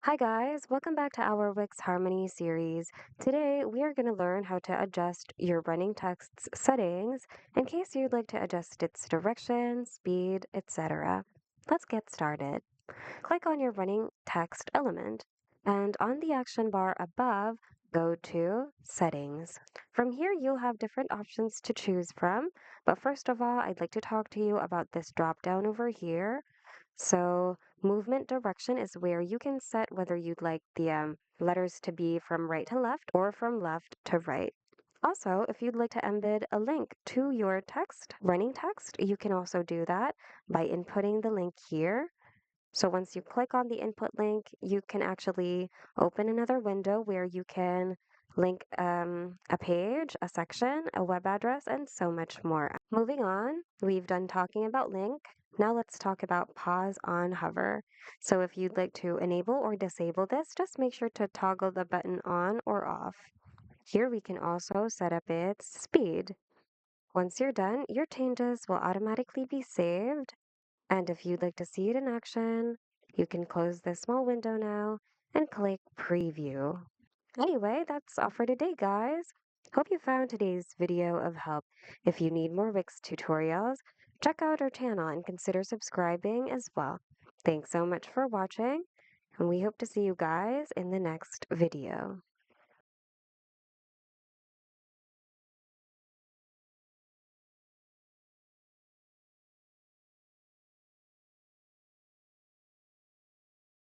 Hi guys, welcome back to our Wix Harmony series. Today we are going to learn how to adjust your running text's settings in case you'd like to adjust its direction, speed, etc. Let's get started. Click on your running text element and on the action bar above, go to Settings. From here you'll have different options to choose from, but first of all I'd like to talk to you about this drop down over here. So, movement direction is where you can set whether you'd like the letters to be from right to left or from left to right. Also, if you'd like to embed a link to your running text, you can also do that by inputting the link here. So once you click on the input link, you can actually open another window where you can link a page, a section, a web address, and so much more. Moving on, we've done talking about link. Now let's talk about pause on hover. So if you'd like to enable or disable this, just make sure to toggle the button on or off. Here we can also set up its speed. Once you're done, your changes will automatically be saved, and if you'd like to see it in action, you can close this small window now and click Preview. Anyway, that's all for today, guys. Hope you found today's video of help. If you need more Wix tutorials, check out our channel and consider subscribing as well. Thanks so much for watching, and we hope to see you guys in the next video.